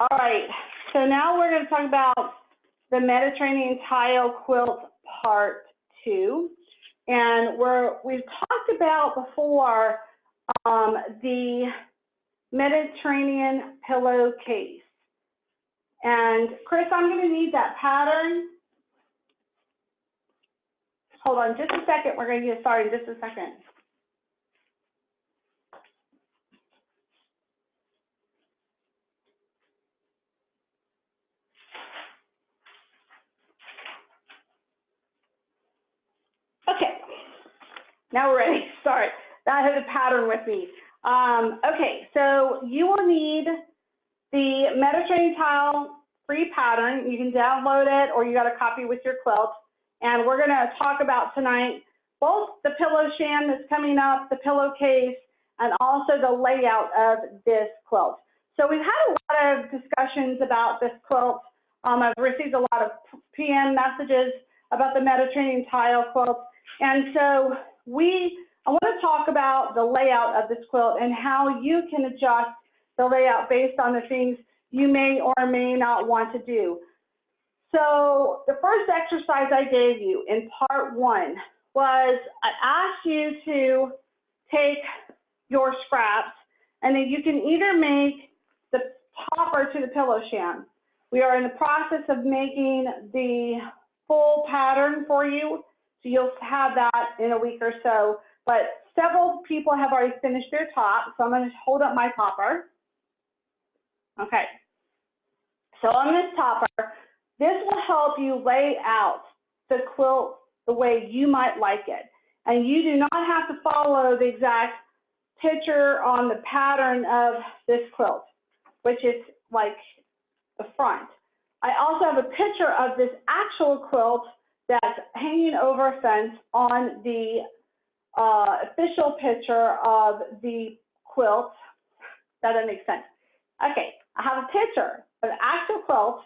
All right, so now we're going to talk about the Mediterranean Tile Quilt Part 2. And we've talked about before the Mediterranean pillowcase. And Chris, I'm going to need that pattern. Hold on just a second. We're going to get started in just a second. Okay, now we're ready. Sorry, I had a pattern with me. Okay, so you will need the Mediterranean Tile free pattern. You can download it or you got a copy with your quilt. And we're going to talk about tonight both the pillow sham that's coming up, the pillowcase, and also the layout of this quilt. So we've had a lot of discussions about this quilt. I've received a lot of PM messages about the Mediterranean Tile quilt. And so I want to talk about the layout of this quilt and how you can adjust the layout based on the things you may or may not want to do. So the first exercise I gave you in part 1 was I asked you to take your scraps and then you can either make the topper to the pillow sham. We are in the process of making the full pattern for you, so you'll have that in a week or so. But several people have already finished their top, so I'm going to hold up my topper. Okay, so on this topper, this will help you lay out the quilt the way you might like it. And you do not have to follow the exact picture on the pattern of this quilt, which is like the front. I also have a picture of this actual quilt that's hanging over a fence on the official picture of the quilt. That doesn't make sense. Okay, I have a picture of the actual quilt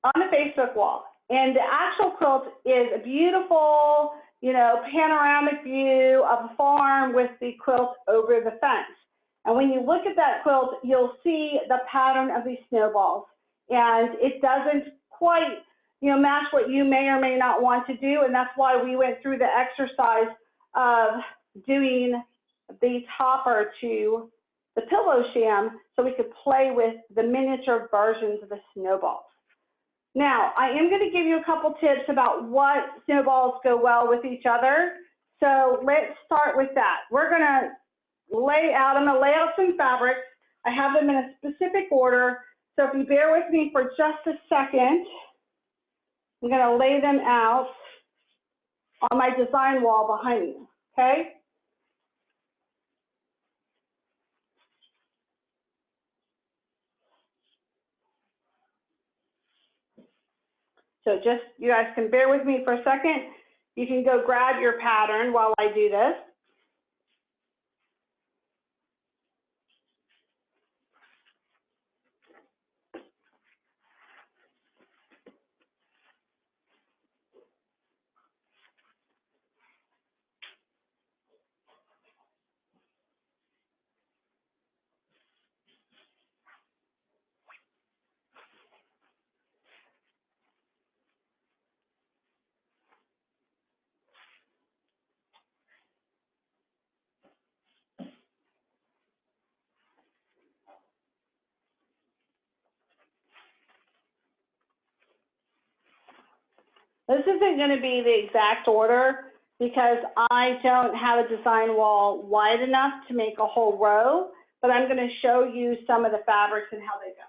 on the Facebook wall. And the actual quilt is a beautiful, panoramic view of a farm with the quilt over the fence. And when you look at that quilt, you'll see the pattern of these snowballs. And it doesn't quite, match what you may or may not want to do. And that's why we went through the exercise of doing the topper to the pillow sham so we could play with the miniature versions of the snowballs. Now, I am going to give you a couple tips about what snowballs go well with each other. So let's start with that. We're going to I'm going to lay out some fabrics. I have them in a specific order. So if you bear with me for just a second, I'm going to lay them out on my design wall behind me, okay? So just, you guys can bear with me for a second. You can go grab your pattern while I do this. This isn't going to be the exact order because I don't have a design wall wide enough to make a whole row, but I'm going to show you some of the fabrics and how they go.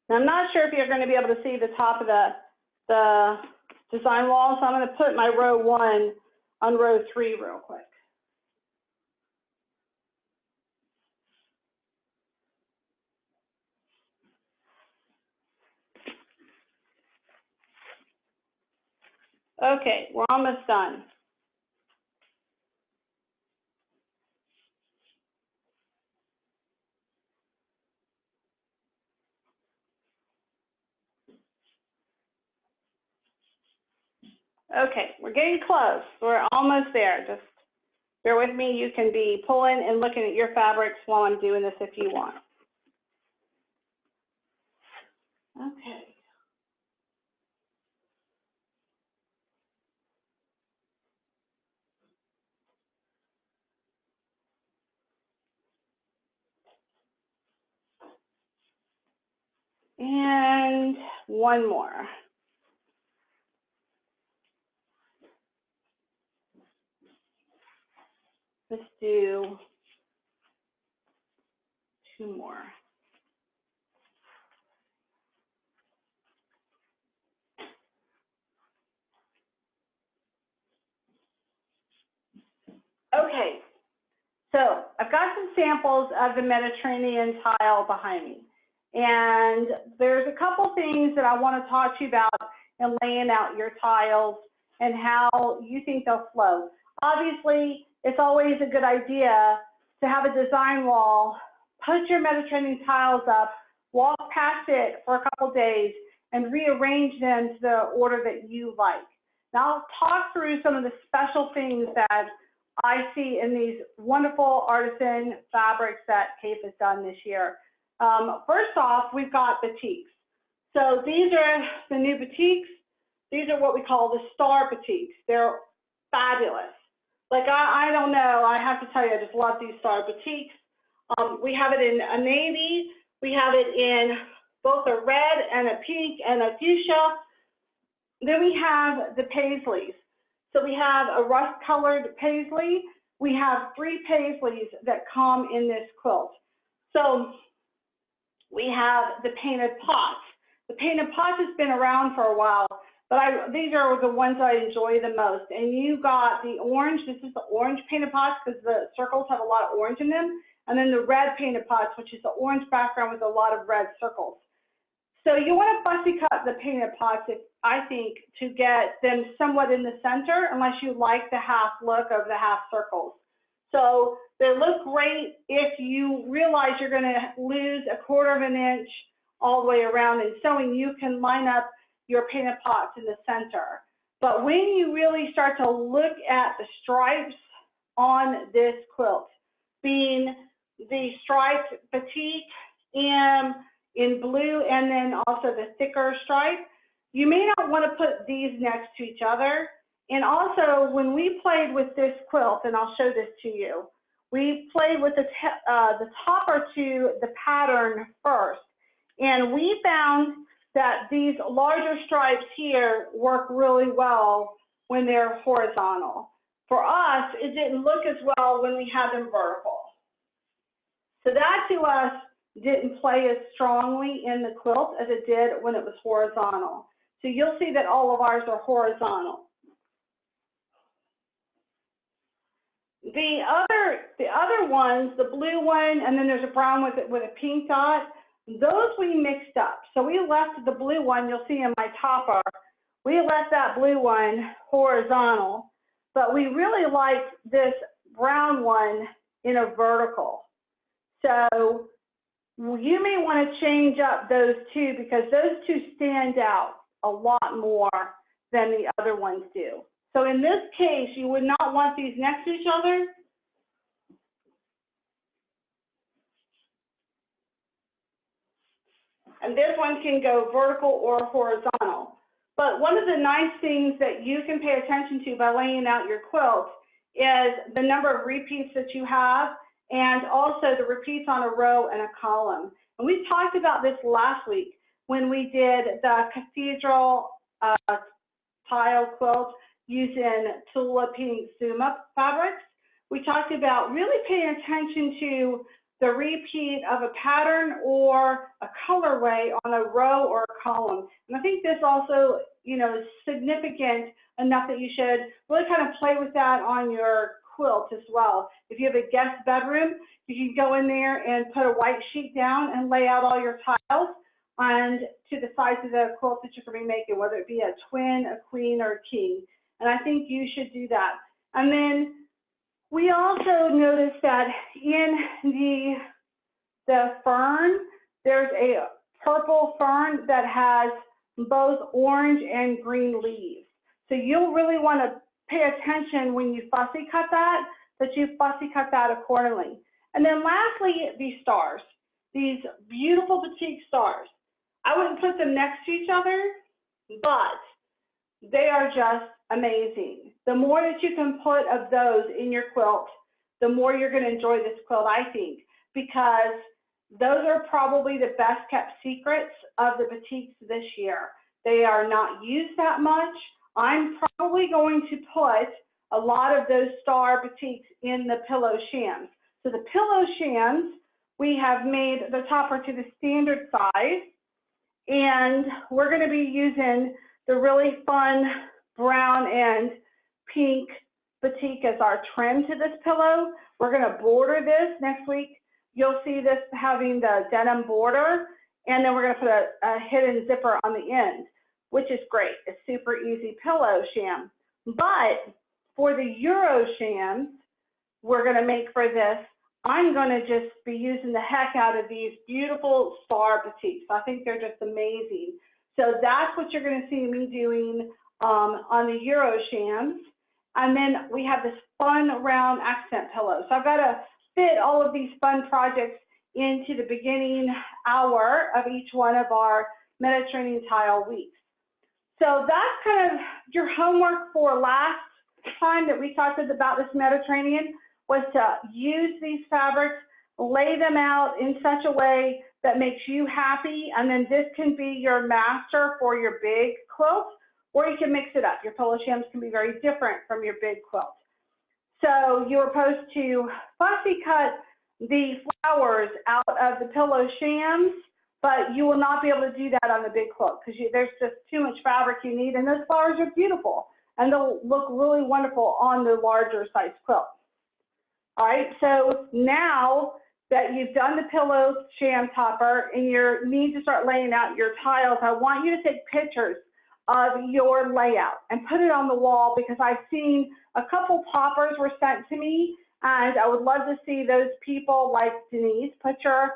Now, I'm not sure if you're going to be able to see the top of the design wall, so I'm going to put my row 1 on row 3 real quick. Okay, we're almost done. Okay, we're getting close. We're almost there. Just bear with me. You can be pulling and looking at your fabrics while I'm doing this if you want. Okay. And one more. Let's do two more. Okay, so I've got some samples of the Mediterranean tile behind me. And there's a couple things that I want to talk to you about in laying out your tiles and how you think they'll flow. Obviously, it's always a good idea to have a design wall, put your Mediterranean tiles up, walk past it for a couple days, and rearrange them to the order that you like. Now, I'll talk through some of the special things that I see in these wonderful artisan fabrics that Kaffe has done this year. First off, we've got batiks. So these are the new batiks. These are what we call the star batiks. They're fabulous. Like, I don't know, I have to tell you, I just love these star batiks. We have it in a navy. We have it in both a red and a pink and a fuchsia. Then we have the paisleys. So we have a rust-colored paisley. We have 3 paisleys that come in this quilt. So we have the painted pots. The painted pots has been around for a while, but these are the ones I enjoy the most. And you got the orange. This is the orange painted pots because the circles have a lot of orange in them. And then the red painted pots, which is the orange background with a lot of red circles. So you want to fussy cut the painted pots, I think, to get them somewhat in the center, unless you like the half look of the half circles. So they look great if you realize you're going to lose a quarter of an inch all the way around in sewing. You can line up your painted pots in the center. But when you really start to look at the stripes on this quilt, being the striped batik in blue and then also the thicker stripe, you may not want to put these next to each other. And also, when we played with this quilt, and I'll show this to you, we played with the topper to the pattern first. And we found that these larger stripes here work really well when they're horizontal. For us, it didn't look as well when we had them vertical. So that to us didn't play as strongly in the quilt as it did when it was horizontal. So you'll see that all of ours are horizontal. The other ones, the blue one, and then there's a brown with a pink dot, those we mixed up. So we left the blue one, you'll see in my topper, we left that blue one horizontal, but we really liked this brown one in a vertical. So you may want to change up those two because those two stand out a lot more than the other ones do. So in this case, you would not want these next to each other. And this one can go vertical or horizontal. But one of the nice things that you can pay attention to by laying out your quilt is the number of repeats that you have, and also the repeats on a row and a column. And we talked about this last week when we did the cathedral tile quilt using Tula Pink Suma fabrics. We talked about really paying attention to the repeat of a pattern or a colorway on a row or a column. And I think this also, is significant enough that you should really kind of play with that on your quilt as well. If you have a guest bedroom, you can go in there and put a white sheet down and lay out all your tiles and to the size of the quilt that you're going to be making, whether it be a twin, a queen, or a king. And I think you should do that. And then we also noticed that in the fern, there's a purple fern that has both orange and green leaves. So you'll really want to pay attention when you fussy cut that you fussy cut that accordingly. And then lastly, these stars, these beautiful batik stars. I wouldn't put them next to each other, but they are just amazing. The more that you can put of those in your quilt, the more you're going to enjoy this quilt, I think, because those are probably the best kept secrets of the batiks this year. They are not used that much. I'm probably going to put a lot of those star batiks in the pillow shams. So the pillow shams, we have made the topper to the standard size, and we're going to be using the really fun brown and pink batik as our trim to this pillow. We're going to border this next week. You'll see this having the denim border, and then we're going to put a hidden zipper on the end, which is great. It's super easy pillow sham. But for the Euro shams we're going to make for this, I'm going to just be using the heck out of these beautiful star batiks. I think they're just amazing. So that's what you're going to see me doing on the Euro shams. And then we have this fun round accent pillow. So I've got to fit all of these fun projects into the beginning hour of each one of our Mediterranean Tile weeks. So that's kind of your homework for last time that we talked about this Mediterranean, was to use these fabrics, lay them out in such a way that makes you happy, and then this can be your master for your big quilt, or you can mix it up. Your pillow shams can be very different from your big quilt. So you're supposed to fussy cut the flowers out of the pillow shams, but you will not be able to do that on the big quilt because there's just too much fabric you need, and those flowers are beautiful, and they'll look really wonderful on the larger size quilt. All right, so now that you've done the pillow sham topper and you need to start laying out your tiles, I want you to take pictures of your layout and put it on the wall, because I've seen a couple toppers were sent to me, and I would love to see those people like Denise put your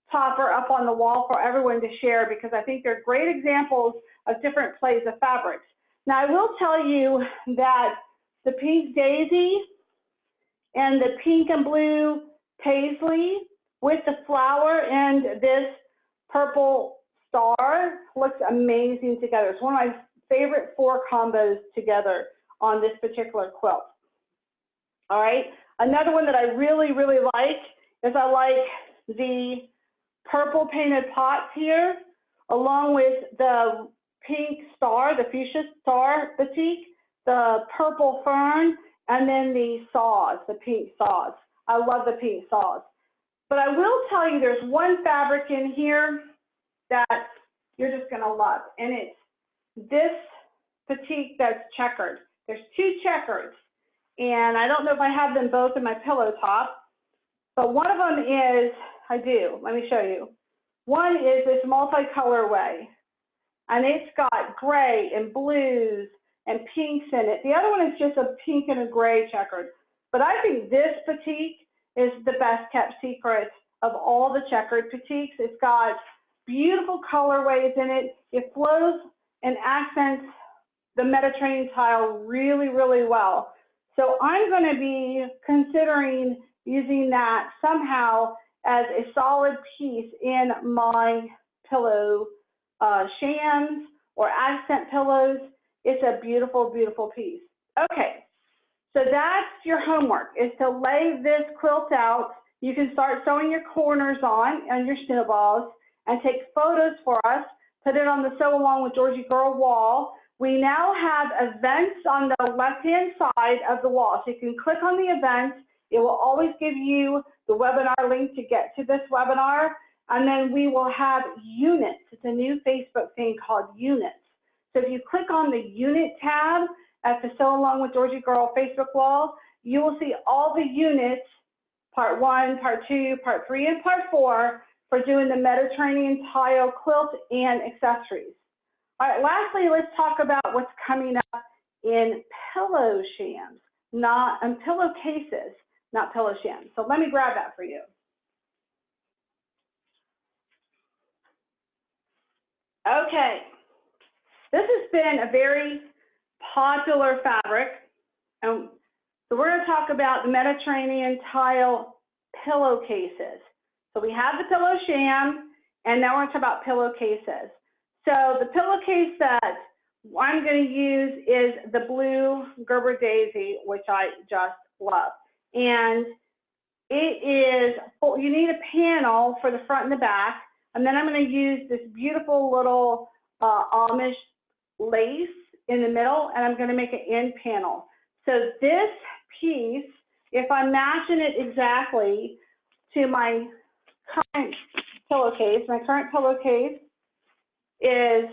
topper up on the wall for everyone to share, because I think they're great examples of different plays of fabrics. Now I will tell you that the pink daisy and the pink and blue paisley with the flower and this purple star looks amazing together. It's one of my favorite 4 combos together on this particular quilt. All right, another one that I really, really like is I like the purple painted pots here, along with the pink star, the fuchsia star batik, the purple fern, and then the saws, the pink saws. I love the pink saws. But I will tell you there's one fabric in here that you're just gonna love, and it's this batik that's checkered. There's 2 checkers, and I don't know if I have them both in my pillow top, but one of them is, I do, let me show you. One is this multi-colorway, and it's got gray and blues and pinks in it. The other one is just a pink and a gray checkered. But I think this batik is the best kept secret of all the checkered batiks. It's got beautiful colorways in it. It flows and accents the Mediterranean tile really, really well. So I'm going to be considering using that somehow as a solid piece in my pillow shams or accent pillows. It's a beautiful, beautiful piece. Okay, so that's your homework, is to lay this quilt out. You can start sewing your corners on your snowballs and take photos for us, put it on the Sew Along with Georgie Girl wall. We now have events on the left-hand side of the wall. So you can click on the event. It will always give you the webinar link to get to this webinar. And then we will have units. It's a new Facebook thing called units. So if you click on the unit tab at the Sew Along with Georgie Girl Facebook wall, you will see all the units, part 1, part 2, part 3, and part 4 for doing the Mediterranean Tile Quilt and accessories. All right, lastly, let's talk about what's coming up in pillow shams, pillowcases, not pillow shams. So let me grab that for you. Okay. This has been a very popular fabric. So we're going to talk about the Mediterranean tile pillowcases. So we have the pillow sham, and now we're going to talk about pillowcases. So the pillowcase that I'm going to use is the blue Gerber Daisy, which I just love. And it is, you need a panel for the front and the back. And then I'm going to use this beautiful little Amish lace in the middle, and I'm going to make an end panel. So this piece, if I'm matching it exactly to my current pillowcase, my current pillowcase is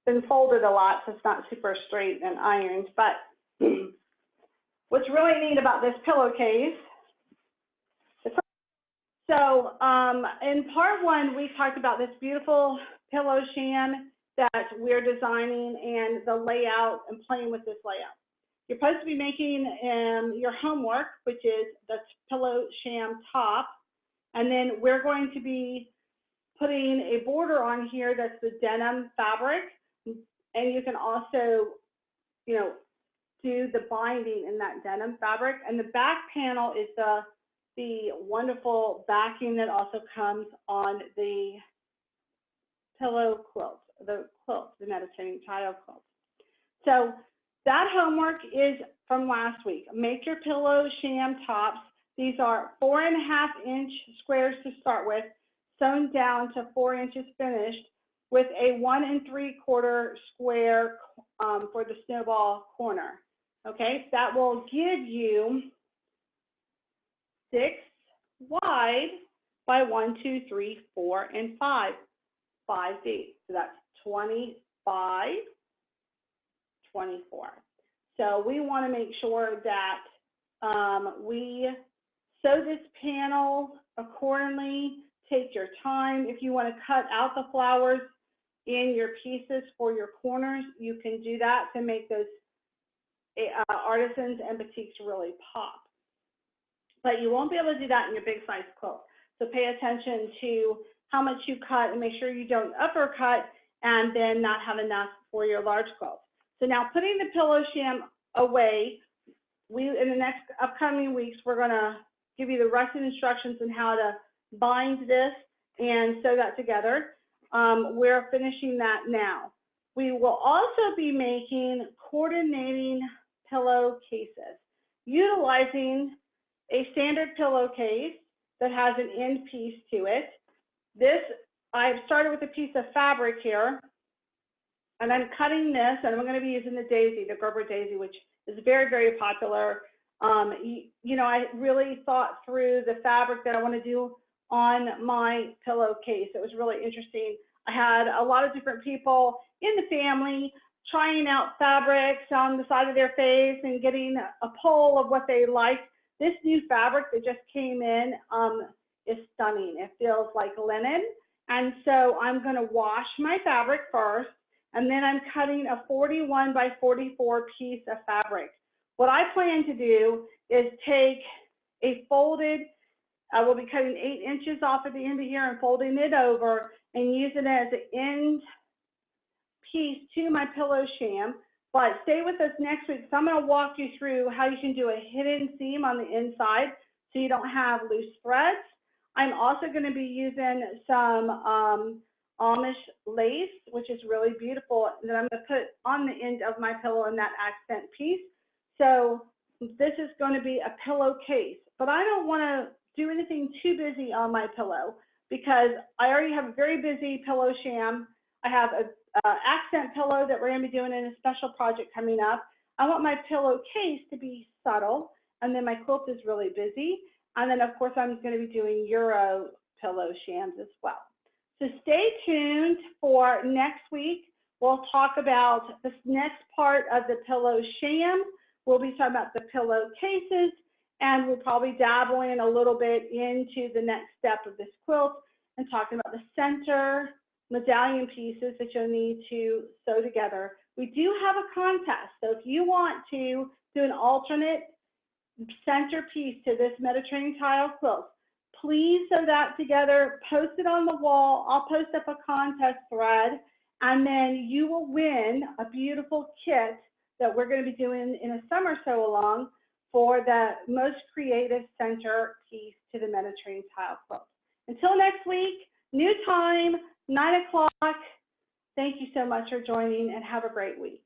been folded a lot, so it's not super straight and ironed. But what's really neat about this pillowcase, so in part one, we talked about this beautiful pillow sham that we're designing and the layout and playing with this layout. You're supposed to be making your homework, which is the pillow sham top. And then we're going to be putting a border on here that's the denim fabric. And you can also, you know, do the binding in that denim fabric. And the back panel is the wonderful backing that also comes on the pillow quilt, the Mediterranean Tile Quilt. So that homework is from last week. Make your pillow sham tops. These are 4.5-inch squares to start with, sewn down to 4 inches finished, with a 1 3/4 square for the snowball corner. Okay, that will give you 6 wide by 1, 2, 3, 4, and 5 deep. So that's 25, 24. So we want to make sure that we sew this panel accordingly. Take your time. If you want to cut out the flowers in your pieces for your corners, you can do that to make those artisans and batiks really pop. But you won't be able to do that in your big size quilt. So pay attention to how much you cut and make sure you don't uppercut and then not have enough for your large quilt. So now putting the pillow sham away, in the next upcoming weeks, we're going to give you the rest of the instructions on how to bind this and sew that together. We're finishing that now. We will also be making coordinating pillowcases, utilizing a standard pillowcase that has an end piece to it. This, I've started with a piece of fabric here, and I'm cutting this, and I'm going to be using the daisy, the Gerber Daisy, which is very, very popular. You know, I really thought through the fabric that I want to do on my pillowcase. It was really interesting. I had a lot of different people in the family trying out fabrics on the side of their face and getting a poll of what they liked. This new fabric that just came in is stunning. It feels like linen. And so I'm going to wash my fabric first, and then I'm cutting a 41 by 44 piece of fabric. What I plan to do is take a folded, I will be cutting 8 inches off at the end of here and folding it over and use it as an end piece to my pillow sham. But stay with us next week, so I'm going to walk you through how you can do a hidden seam on the inside so you don't have loose threads. I'm also going to be using some Amish lace, which is really beautiful, that I'm going to put on the end of my pillow in that accent piece. So this is going to be a pillowcase, but I don't want to do anything too busy on my pillow because I already have a very busy pillow sham. I have a accent pillow that we're going to be doing in a special project coming up. I want my pillowcase to be subtle, and then my quilt is really busy. And then, of course, I'm going to be doing Euro pillow shams as well. So stay tuned for next week. We'll talk about this next part of the pillow sham. We'll be talking about the pillowcases, and we'll probably dabble in a little bit into the next step of this quilt and talking about the center medallion pieces that you'll need to sew together. We do have a contest, so if you want to do an alternate centerpiece to this Mediterranean tile quilt, please sew that together, post it on the wall. I'll post up a contest thread, and then you will win a beautiful kit that we're going to be doing in a summer sew along for the most creative center piece to the Mediterranean Tile Quilt. Until next week, new time, 9 o'clock. Thank you so much for joining and have a great week.